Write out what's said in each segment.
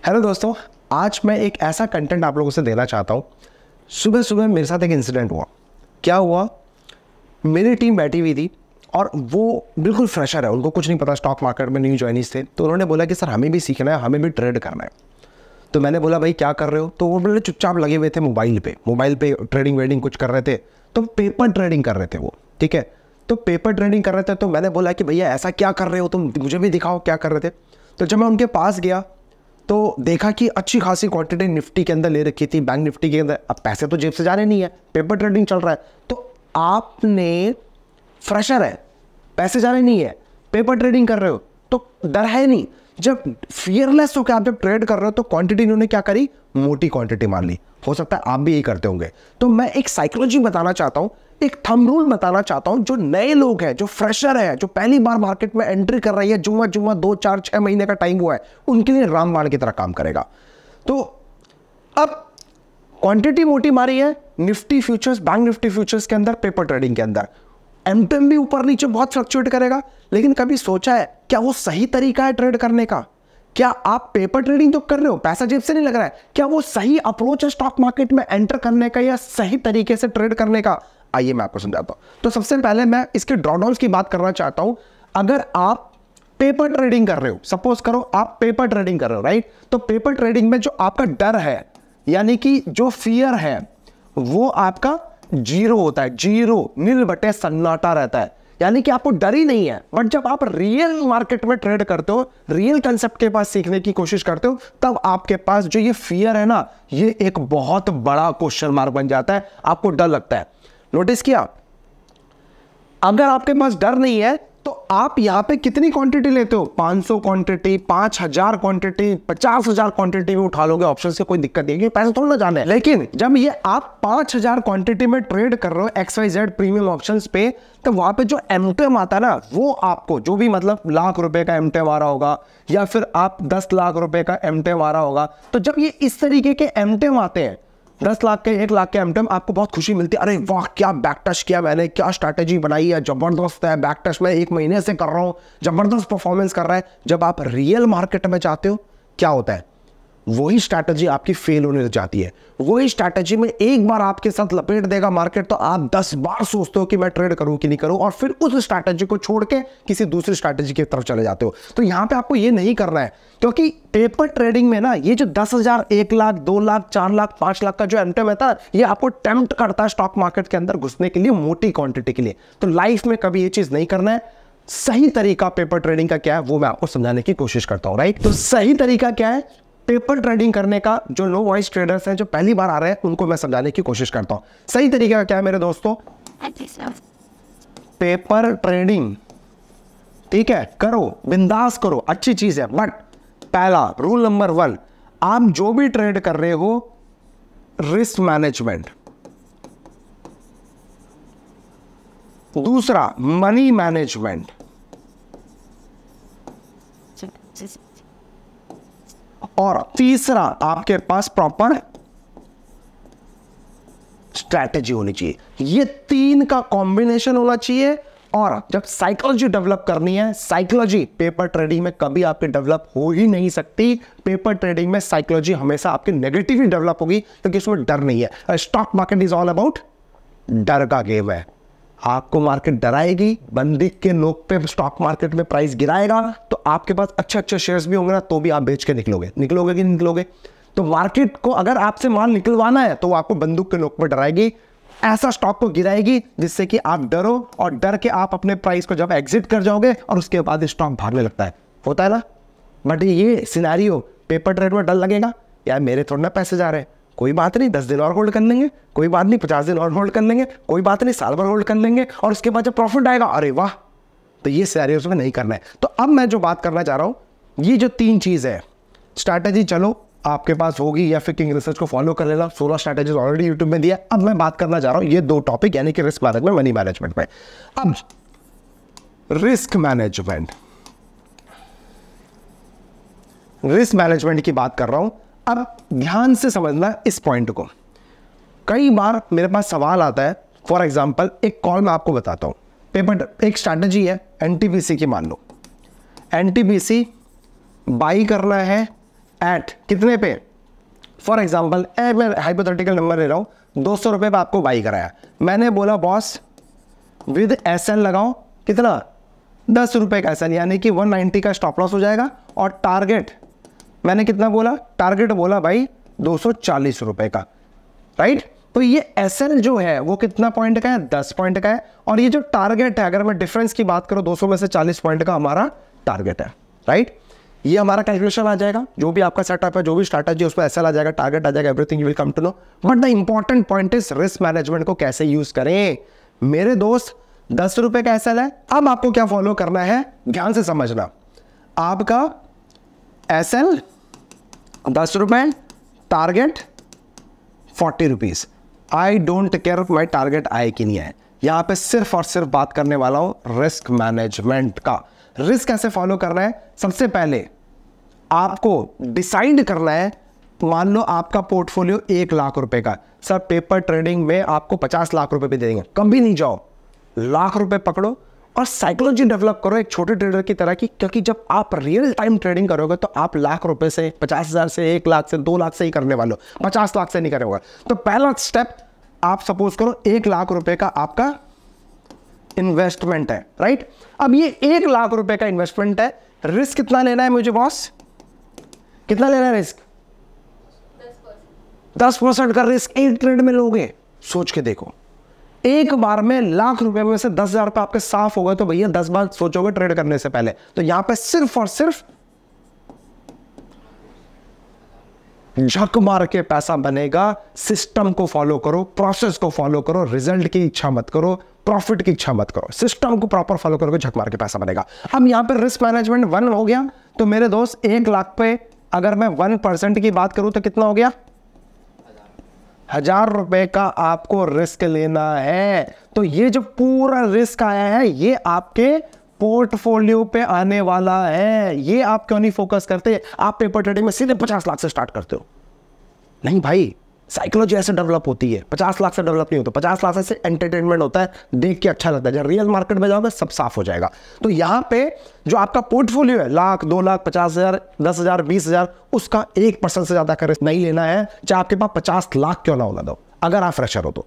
Hello दोस्तों, आज मैं एक ऐसा कंटेंट आप लोगों से देना चाहता हूँ। सुबह सुबह मेरे साथ एक इंसिडेंट हुआ। क्या हुआ, मेरी टीम बैठी हुई थी और वो बिल्कुल फ्रेशर है, उनको कुछ नहीं पता, स्टॉक मार्केट में न्यू जॉइनीज थे। तो उन्होंने बोला कि सर हमें भी सीखना है, हमें भी ट्रेड करना है। तो मैंने बोला भाई क्या कर रहे हो? तो वो बोले चुपचाप लगे हुए थे मोबाइल पे ट्रेडिंग वेडिंग कुछ कर रहे थे। तो पेपर ट्रेडिंग कर रहे थे वो, ठीक है। तो पेपर ट्रेडिंग कर रहे थे। तो मैंने बोला कि भैया ऐसा क्या कर रहे हो तुम, मुझे भी दिखाओ क्या कर रहे थे। तो जब मैं उनके पास गया तो देखा कि अच्छी खासी क्वांटिटी निफ्टी के अंदर ले रखी थी, बैंक निफ्टी के अंदर। अब पैसे तो जेब से जाने नहीं है, पेपर ट्रेडिंग चल रहा है। तो आपने फ्रेशर है, पैसे जाने नहीं है, पेपर ट्रेडिंग कर रहे हो तो डर है नहीं। जब फियरलेस होकर आप जब ट्रेड कर रहे हो तो क्वांटिटी इन्होंने क्या करी, मोटी क्वांटिटी मान ली। हो सकता है आप भी यही करते होंगे। तो मैं एक साइकोलॉजी बताना चाहता हूं, एक थंब रूल बताना चाहता हूं। जो नए लोग हैं, जो फ्रेशर है, जो पहली बार मार्केट में एंट्री कर रही है, जुम्मा 2 4 6 महीने का टाइम हुआ है, उनके लिए रामबाण की तरह काम करेगा। तो अब क्वांटिटी मोटी मारी है Nifty futures, bank Nifty futures के अंदर, पेपर ट्रेडिंग के अंदर। एमटेम भी ऊपर नीचे बहुत फ्लक्चुएट करेगा। लेकिन कभी सोचा है क्या वो सही तरीका है ट्रेड करने का? क्या आप पेपर ट्रेडिंग तो कर रहे हो, पैसा जेब से नहीं लग रहा है, क्या वो सही अप्रोच है स्टॉक मार्केट में एंटर करने का या सही तरीके से ट्रेड करने का? आइए मैं आपको समझाता हूं। तो सबसे पहले मैं इसके ड्रॉडाउन्स की बात करना चाहता हूं। अगर आप पेपर ट्रेडिंग कर रहे हो, सपोज करो आप पेपर ट्रेडिंग कर रहे हो, राइट। तो पेपर ट्रेडिंग में जो आपका डर है, यानी कि जो फियर है, वो आपका जीरो होता है। जीरो, नील बटे सन्नाटा रहता है, यानी कि आपको डर ही नहीं है। बट जब आप रियल मार्केट में ट्रेड करते हो, रियल कंसेप्ट के पास सीखने की कोशिश करते हो, तब आपके पास जो ये फियर है ना, ये एक बहुत बड़ा क्वेश्चन मार्क बन जाता है। आपको डर लगता है। नोटिस किया, अगर आपके पास डर नहीं है तो आप यहां पे कितनी क्वांटिटी लेते हो? 500 क्वांटिटी, 5000 क्वांटिटी, 50,000 क्वांटिटी में उठा लोगे ऑप्शन से, कोई दिक्कत नहीं है, पैसे थोड़ा ना जाने। लेकिन जब ये आप 5000 क्वांटिटी में ट्रेड कर रहे हो XYZ प्रीमियम ऑप्शंस पे, तो वहां पे जो एमटेम आता है ना, वो आपको जो भी मतलब लाख रुपए का एमटेम आ रहा होगा या फिर आप 10 लाख रुपए का एमटेम आ रहा होगा, तो जब ये इस तरीके के एमटेम आते हैं, 10 लाख के 1 लाख के एमटेम, आपको बहुत खुशी मिलती है। अरे वाह, क्या बैक टच किया मैंने, क्या स्ट्रैटेजी बनाई है, जबरदस्त है, बैक टच में 1 महीने से कर रहा हूं, जबरदस्त परफॉर्मेंस कर रहा है। जब आप रियल मार्केट में जाते हो, क्या होता है? वही स्ट्रैटेजी आपकी फेल होने लग जाती है। वही स्ट्रैटेजी में एक बार आपके साथ लपेट देगा मार्केट, तो आप 10 बार सोचते हो कि मैं ट्रेड करूं कि नहीं करूं, और फिर उस स्ट्रैटेजी को छोड़ के किसी दूसरी स्ट्रैटेजी की तरफ चले जाते हो। तो यहां पे आपको ये नहीं करना है, क्योंकि पेपर ट्रेडिंग में ना ये जो 10,000, 1 लाख, 2 लाख, 4 लाख, 5 लाख का जो एमटेम है, ये आपको टेम्प्ट करता है स्टॉक मार्केट के अंदर घुसने के लिए, मोटी क्वांटिटी के लिए। तो लाइफ में कभी ये चीज नहीं करना है। सही तरीका पेपर ट्रेडिंग का क्या है वो मैं आपको समझाने की कोशिश करता हूं, राइट। तो सही तरीका क्या है पेपर ट्रेडिंग करने का? जो लो वॉइस ट्रेडर्स हैं, जो पहली बार आ रहे हैं, उनको मैं समझाने की कोशिश करता हूं। सही तरीका क्या है मेरे दोस्तों? पेपर ट्रेडिंग, ठीक है, करो, बिंदास करो, अच्छी चीज है। बट पहला रूल नंबर 1, आप जो भी ट्रेड कर रहे हो, रिस्क मैनेजमेंट। दूसरा, मनी मैनेजमेंट। और तीसरा, आपके पास प्रॉपर स्ट्रैटेजी होनी चाहिए। ये 3 का कॉम्बिनेशन होना चाहिए। और जब साइकोलॉजी डेवलप करनी है, साइकोलॉजी पेपर ट्रेडिंग में कभी आपकी डेवलप हो ही नहीं सकती। पेपर ट्रेडिंग में साइकोलॉजी हमेशा आपकी नेगेटिव ही डेवलप होगी, क्योंकि उसमें डर नहीं है। Stock market is all about डर का गेम है। आपको मार्केट डराएगी, बंदूक के नोक पे स्टॉक मार्केट में प्राइस गिराएगा, तो आपके पास अच्छे अच्छे शेयर्स भी होंगे ना, तो भी आप बेच के निकलोगे कि नहीं निकलोगे? तो मार्केट को अगर आपसे माल निकलवाना है तो वो आपको बंदूक के नोक पे डराएगी, ऐसा स्टॉक को गिराएगी जिससे कि आप डरो, और डर के आप अपने प्राइस को जब एग्जिट कर जाओगे और उसके बाद स्टॉक भागने लगता है, होता है ना। बट ये सिनेरियो पेपर ट्रेड में डर लगेगा, यार मेरे थोड़ा ना पैसे जा रहे हैं, कोई बात नहीं, 10 दिन और होल्ड कर लेंगे, कोई बात नहीं, 50 दिन और होल्ड कर लेंगे, कोई बात नहीं, साल भर होल्ड कर लेंगे, और उसके बाद जब प्रॉफिट आएगा, अरे वाह। तो ये सिनेरियोस में नहीं करना है। तो अब मैं जो बात करना चाह रहा हूं, ये जो 3 चीज है, स्ट्रैटेजी चलो आपके पास होगी, या फिर किंग रिसर्च को फॉलो कर लेना, 16 स्ट्रैटेजीज ऑलरेडी यूट्यूब में दिया। अब मैं बात करना चाह रहा हूं ये 2 टॉपिक, यानी कि रिस्क मैनेजमेंट, मनी मैनेजमेंट में। अब रिस्क मैनेजमेंट, रिस्क मैनेजमेंट की बात कर रहा हूं। अब ध्यान से समझना इस पॉइंट को। कई बार मेरे पास सवाल आता है, फॉर एग्जांपल एक कॉल मैं आपको बताता हूं, पेपर एक स्ट्रैटेजी है एनटीपीसी की, मान लो एनटीपीसी बाई करना है एट कितने पे, फॉर एग्जाम्पल मैं हाइपोथेटिकल नंबर ले रहा हूँ, 200 रुपये पे आपको बाई कराया, मैंने बोला बॉस विद एसएल लगाओ कितना 10 रुपये का एसएल, यानी कि 190 का स्टॉप लॉस हो जाएगा, और टारगेट मैंने कितना बोला, टारगेट बोला भाई 240 रुपये का, राइट। तो ये एसएल जो है वो कितना पॉइंट का है, 10 पॉइंट का है, और ये जो टारगेट है अगर मैं डिफरेंस की बात करूं 200 में से 40 पॉइंट का हमारा टारगेट है, राइट। ये हमारा कैलकुलेशन आ जाएगा, जो भी आपका सेटअप है, जो भी स्ट्रैटेजी उसमें एसएल आ जाएगा, टारगेट आ जाएगा, everything you will come to know. But the important point is risk management को कैसे यूज करें। मेरे दोस्त 10 रुपये का एसएल है, अब आपको क्या फॉलो करना है, ध्यान से समझना। आपका एसएल 10 रुपये, target 40 rupees. I don't care my target आए कि नहीं आए, यहां पे सिर्फ और सिर्फ बात करने वाला हूं रिस्क मैनेजमेंट का। रिस्क कैसे फॉलो करना है, सबसे पहले आपको डिसाइड करना है, मान लो आपका पोर्टफोलियो 1 लाख रुपए का, सर पेपर ट्रेडिंग में आपको 50 लाख रुपए भी देंगे, कभी नहीं जाओ, लाख रुपए पकड़ो और साइकोलॉजी डेवलप करो एक छोटे ट्रेडर की तरह की, क्योंकि जब आप रियल टाइम ट्रेडिंग करोगे तो आप लाख रुपए से, 50,000 से, 1 लाख से, 2 लाख से ही करने वाले हो, 50 लाख से नहीं करोगे। तो पहला स्टेप आप सपोज करो 1 लाख रुपए का आपका इन्वेस्टमेंट है, राइट। अब ये 1 लाख रुपए का इन्वेस्टमेंट है, रिस्क कितना लेना है मुझे बॉस, कितना लेना है रिस्क, 10% का रिस्क एक ट्रेड में लोगे। सोच के देखो, एक बार में लाख रुपए में से 10,000 रुपए आपके साफ हो गए, तो भैया 10 बार सोचोगे ट्रेड करने से पहले। तो यहां पे सिर्फ और सिर्फ झक मार के पैसा बनेगा। सिस्टम को फॉलो करो, प्रोसेस को फॉलो करो, रिजल्ट की इच्छा मत करो, प्रॉफिट की इच्छा मत करो, सिस्टम को प्रॉपर फॉलो करोगे, झक मार के पैसा बनेगा। अब यहां पे रिस्क मैनेजमेंट 1 हो गया, तो मेरे दोस्त 1 लाख पे अगर मैं 1% की बात करूं तो कितना हो गया, 1000 रुपए का आपको रिस्क लेना है। तो ये जो पूरा रिस्क आया है ये आपके पोर्टफोलियो पे आने वाला है। ये आप क्यों नहीं फोकस करते, आप पेपर ट्रेडिंग में सीधे 50 लाख से स्टार्ट करते हो। नहीं भाई, साइकोलॉजी ऐसे डेवलप होती है, 50 लाख से डेवलप नहीं होता। 50 लाख से एंटरटेनमेंट होता है, देख के अच्छा लगता है, जब रियल मार्केट में जाओगे सब साफ हो जाएगा। तो यहां पे जो आपका पोर्टफोलियो है, लाख, 2 लाख, 50,000, 10,000, 20,000, उसका 1% से ज्यादा का रिस्क नहीं लेना है, चाहे आपके पास 50 लाख क्यों ना होना दो, अगर आप फ्रेशर हो तो।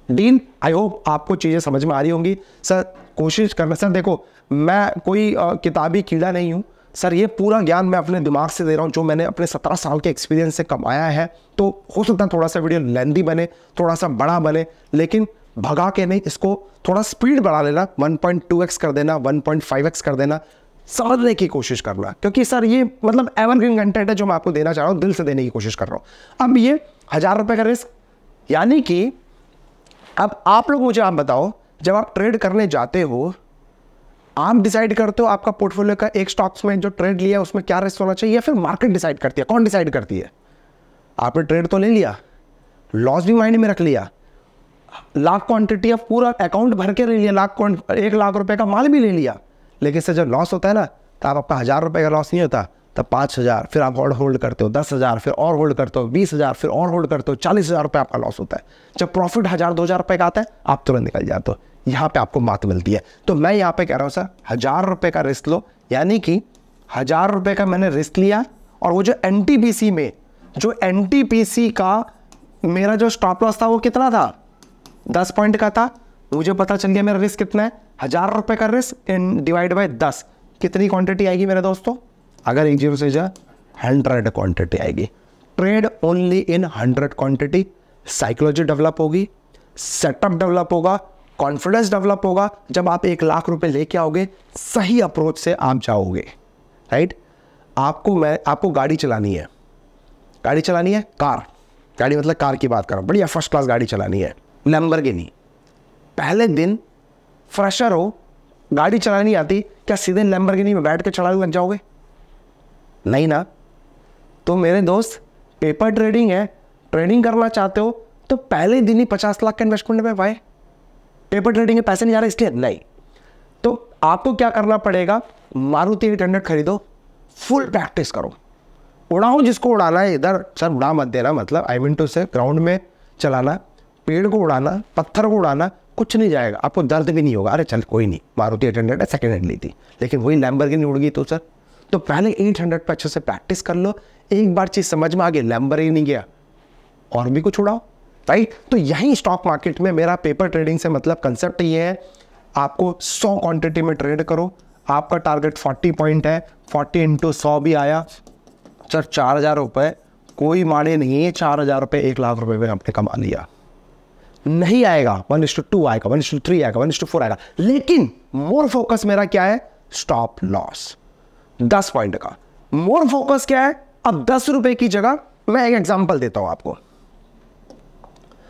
डील, आई होप आपको चीजें समझ में आ रही होंगी। सर कोशिश करना, सर देखो मैं कोई किताबी कीड़ा नहीं हूं सर, ये पूरा ज्ञान मैं अपने दिमाग से दे रहा हूं, जो मैंने अपने 17 साल के एक्सपीरियंस से कमाया है। तो हो सकता है थोड़ा सा वीडियो लेंथी बने, थोड़ा सा बड़ा बने, लेकिन भगा के नहीं, इसको थोड़ा स्पीड बढ़ा लेना, 1.2x कर देना, 1.5x कर देना, समझने की कोशिश करना, क्योंकि सर ये मतलब एवरग्रीन कंटेंट है जो मैं आपको देना चाह रहा हूं, दिल से देने की कोशिश कर रहा हूं। अब ये 1000 रुपए का रिस्क, यानी कि अब आप लोग मुझे आप बताओ, जब आप ट्रेड करने जाते हो आप डिसाइड करते हो आपका पोर्टफोलियो का एक स्टॉक्स में जो ट्रेड लिया उसमें क्या रिस्क होना चाहिए, या फिर मार्केट डिसाइड करती है? कौन डिसाइड करती है? आपने ट्रेड तो ले लिया, लॉस भी माइंड में रख लिया, लाख क्वांटिटी ऑफ पूरा अकाउंट भर के ले लिया, 1 लाख रुपए का माल भी ले लिया, लेकिन से जब लॉस होता है ना, तब आपका 1000 रुपए का लॉस नहीं होता, तब 5,000, फिर आप और होल्ड करते हो, 10,000, फिर और होल्ड करते हो, 20,000, फिर और होल्ड करते हो, 40,000 रुपए आपका लॉस होता है। जब प्रॉफिट 1000, 2000 रुपए का आता है, आप तुरंत निकल जाते हो, यहां पे आपको मात मिलती है। तो मैं यहां पे कह रहा हूं सर 1000 रुपए का रिस्क लो, यानी कि 1000 रुपए का मैंने रिस्क लिया, और वो जो एनटीपीसी में, जो एनटीपीसी का मेरा जो स्टॉप लॉस था वो कितना था, 10 पॉइंट का था, मुझे पता चल गया मेरा रिस्क कितना है, 1000 रुपए का रिस्क इन डिवाइड बाय 10, कितनी क्वांटिटी आएगी मेरे दोस्तों? अगर 10 से जा 100 क्वांटिटी आएगी। Trade only in 100 quantity. Psychology develop होगी, सेटअप डेवलप होगा, कॉन्फिडेंस डेवलप होगा। जब आप 1 लाख रुपए लेके आओगे, सही अप्रोच से आप जाओगे, राइट। आपको गाड़ी चलानी है, गाड़ी चलानी है, कार, गाड़ी मतलब कार की बात कर रहा हूं, बढ़िया फर्स्ट क्लास गाड़ी चलानी है, लैम्बोर्गिनी। पहले दिन फ्रेशर हो, गाड़ी चलानी आती, क्या सीधे लैम्बोर्गिनी में बैठ के चलाने लग जाओगे? नहीं ना। तो मेरे दोस्त, पेपर ट्रेडिंग है, ट्रेडिंग करना चाहते हो तो पहले दिन ही 50 लाख का इन्वेस्टमेंट में पाए। पेपर ट्रेडिंग में पैसे नहीं जा रहे इसलिए नहीं, तो आपको क्या करना पड़ेगा, मारुति 800 खरीदो, फुल प्रैक्टिस करो, उड़ाओ जिसको उड़ाना है। इधर सर उड़ा मत देना, मतलब आई मीन टू से ग्राउंड में चलाना, पेड़ को उड़ाना, पत्थर को उड़ाना, कुछ नहीं जाएगा, आपको दर्द भी नहीं होगा। अरे चल कोई नहीं, मारुति 800 है, सेकेंड हैंड ली थी, लेकिन वही लैम्बोर्गिनी उड़ गई तो सर तो पहले 800 पे अच्छे से प्रैक्टिस कर लो, एक बार चीज समझ में आ गई, लैम्बोर्गिनी गया और भी कुछ उड़ाओ, राइट। तो यही स्टॉक मार्केट में मेरा पेपर ट्रेडिंग से मतलब कंसेप्ट ये है, आपको 100 क्वांटिटी में ट्रेड करो, आपका टारगेट 40 पॉइंट है, 40 × 100 भी आया सर 4000 रुपये, कोई माने नहीं है 4000 रुपये 1 लाख रुपए में आपने कमा लिया। नहीं आएगा 1:2 आएगा, 1:3 आएगा, 1:4 आएगा, लेकिन मोर फोकस मेरा क्या है, स्टॉप लॉस 10 पॉइंट का। मोर फोकस क्या है, अब 10 रुपए की जगह मैं एक एग्जांपल देता हूं आपको।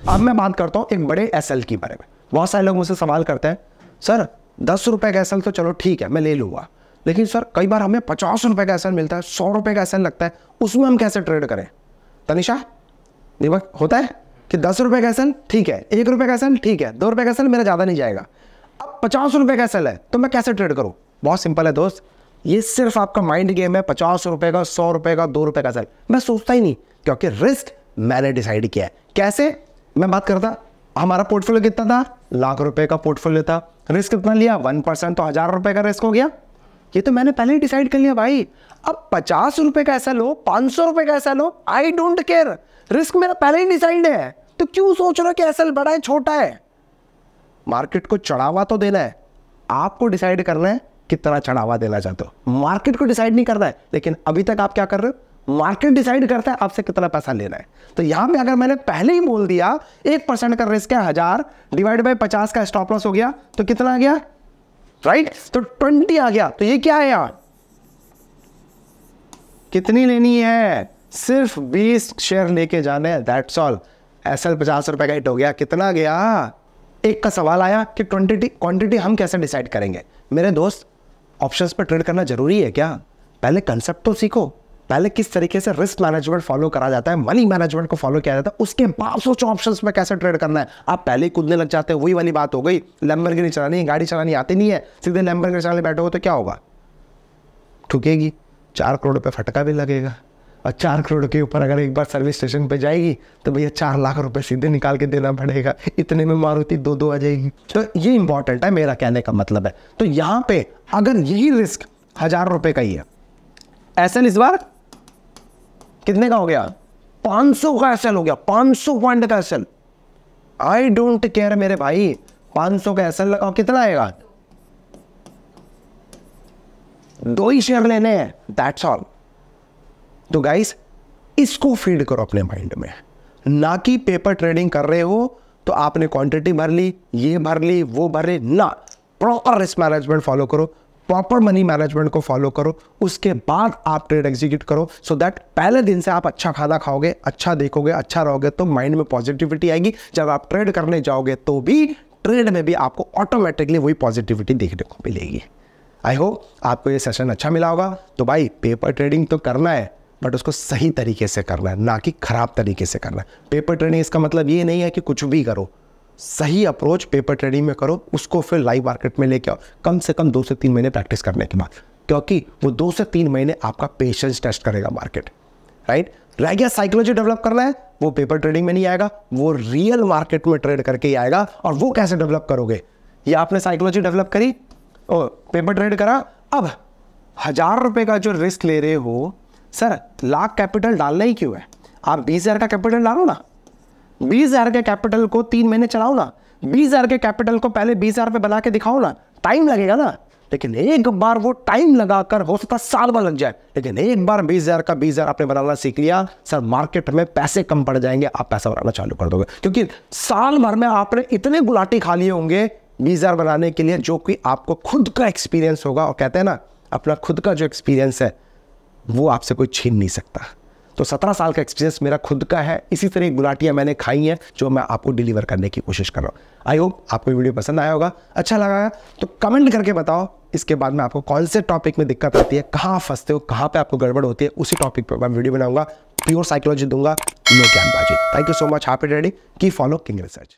अब मैं बात करता हूं एक बड़े एसएल की बारे में। बहुत सारे लोग मुझसे सवाल करते हैं, सर 10 रुपए का एसएल तो चलो ठीक है मैं ले लूंगा, लेकिन सर कई बार हमें 50 रुपए का एसएल मिलता है, 100 रुपए का एसएल लगता है, उसमें हम कैसे ट्रेड करें। तनिषा दीपक, होता है कि 10 रुपए का एसएल ठीक है, 1 रुपए का एसएल ठीक है, 2 रुपए का एसएल मेरा ज्यादा नहीं जाएगा, अब 50 रुपए का एसएल है तो मैं कैसे ट्रेड करूं। बहुत सिंपल है दोस्त, ये सिर्फ आपका माइंड गेम है। 50 रुपए का, 100 रुपए का, 2 रुपए का एसएल मैं सोचता ही नहीं, क्योंकि रिस्क मैंने डिसाइड किया है। कैसे, मैं बात करता, हमारा पोर्टफोलियो कितना था, लाख रुपए का पोर्टफोलियो था, रिस्क कितना लिया 1%, तो 1000 रुपए का रिस्क हो गया। ये तो मैंने पहले ही डिसाइड कर लिया भाई। अब 50 रुपए का ऐसा लो, 500 रुपए का ऐसा लो, आई डोंट केयर, रिस्क मेरा पहले ही डिसाइड है, तो क्यों सोच रहे हो कि एसएल बड़ा है छोटा है। मार्केट को चढ़ावा तो देना है, आपको डिसाइड करना है कितना चढ़ावा देना चाहते हो, मार्केट को डिसाइड नहीं करना है। लेकिन अभी तक आप क्या कर रहे हो, मार्केट डिसाइड करता है आपसे कितना पैसा लेना है। तो यहां पे अगर मैंने पहले ही बोल दिया 1% का रिस्क है 1000 डिवाइड बाय 50 का स्टॉप लॉस हो गया, तो कितना आ गया, राइट, तो 20 आ गया। तो ये क्या है यार, कितनी लेनी है, सिर्फ 20 शेयर लेके जाने हैं, दैट्स ऑल। एसएल 50 रुपए का हिट हो गया, कितना गया। एक का सवाल आया कि क्वांटिटी हम कैसे डिसाइड करेंगे। मेरे दोस्त, ऑप्शंस पर ट्रेड करना जरूरी है क्या, पहले कंसेप्ट तो सीखो, पहले किस तरीके से रिस्क मैनेजमेंट फॉलो करा जाता है, मनी मैनेजमेंट को फॉलो किया जाता है, उसके बाद सोचो ऑप्शंस में कैसे ट्रेड करना है। आप पहले ही कूदने लग जाते हैं, वही वाली बात हो गई, लैम्बोर्गिनी चलानी, गाड़ी चलानी आती नहीं है, सीधे लैम्बोर्गिनी चलाने बैठोगे तो क्या होगा, ठुकेगी, 4 करोड़ रुपये फटका भी लगेगा, और 4 करोड़ के ऊपर अगर एक बार सर्विस स्टेशन पे जाएगी तो भैया 4 लाख रुपए सीधे निकाल के देना पड़ेगा, इतने में मारुति 2 आ जाएगी। तो ये इंपॉर्टेंट है, मेरा कहने का मतलब है। तो यहाँ पे अगर यही रिस्क 1000 रुपए का ही है, एसएल इस बार कितने का हो गया, 500 का एसएल हो गया, 500 पॉइंट का एसएल, आई डोंट केयर मेरे भाई, 500 का एसएल लगाओ, कितना आएगा, 2 ही शेयर लेने हैं, दैट्स ऑल। तो गाइस, इसको फीड करो अपने माइंड में, ना कि पेपर ट्रेडिंग कर रहे हो तो आपने क्वांटिटी भर ली, ये भर ली, वो भर ली, ना, प्रॉपर रिस्क मैनेजमेंट फॉलो करो, प्रॉपर मनी मैनेजमेंट को फॉलो करो, उसके बाद आप ट्रेड एग्जीक्यूट करो, सो दैट पहले दिन से आप अच्छा खाना खाओगे, अच्छा देखोगे, अच्छा रहोगे, तो माइंड में पॉजिटिविटी आएगी। जब आप ट्रेड करने जाओगे तो भी ट्रेड में भी आपको ऑटोमेटिकली वही पॉजिटिविटी देखने को मिलेगी। आई होप आपको ये सेशन अच्छा मिला होगा। तो भाई, पेपर ट्रेडिंग तो करना है, बट उसको सही तरीके से करना है, ना कि खराब तरीके से करना है। पेपर ट्रेडिंग इसका मतलब ये नहीं है कि कुछ भी करो, सही अप्रोच पेपर ट्रेडिंग में करो, उसको फिर लाइव मार्केट में लेके आओ, कम से कम 2 से 3 महीने प्रैक्टिस करने के बाद, क्योंकि वो 2 से 3 महीने आपका पेशेंस टेस्ट करेगा मार्केट, राइट। रह गया साइकोलॉजी डेवलप करना है, वो पेपर ट्रेडिंग में नहीं आएगा, वो रियल मार्केट में ट्रेड करके ही आएगा। और वो कैसे डेवलप करोगे, ये आपने साइकोलॉजी डेवलप करी और पेपर ट्रेड करा, अब 1000 रुपए का जो रिस्क ले रहे हो, सर लाख कैपिटल डालना ही क्यों है, आप 20,000 का कैपिटल डालो ना, 20,000 के कैपिटल को 3 महीने चलाओ ना, 20,000 के कैपिटल को पहले 20,000 पे बना के दिखाओ ना, टाइम लगेगा ना, लेकिन एक बार वो टाइम लगाकर हो सकता साल भर लग जाए, लेकिन एक बार 20,000 का 20,000 आपने बनाना सीख लिया, सर मार्केट में पैसे कम पड़ जाएंगे, आप पैसा बनाना चालू कर दोगे, क्योंकि साल भर में आपने इतने गुलाटी खा लिए होंगे 20,000 बनाने के लिए, जो कि आपको खुद का एक्सपीरियंस होगा। और कहते हैं ना, अपना खुद का जो एक्सपीरियंस है वो आपसे कोई छीन नहीं सकता। तो 17 साल का एक्सपीरियंस मेरा खुद का है, इसी तरह गुलाटियां मैंने खाई हैं जो मैं आपको डिलीवर करने की कोशिश कर रहा हूँ। आई होप आपको वीडियो पसंद आया होगा, अच्छा लगा तो कमेंट करके बताओ, इसके बाद में आपको कौन से टॉपिक में दिक्कत आती है, कहाँ फंसते हो, कहाँ पे आपको गड़बड़ होती है, उसी टॉपिक पर मैं वीडियो बनाऊंगा, प्योर साइकोलॉजी दूंगा, नो ज्ञानबाजी। Thank you so much, happy trading, keep following research.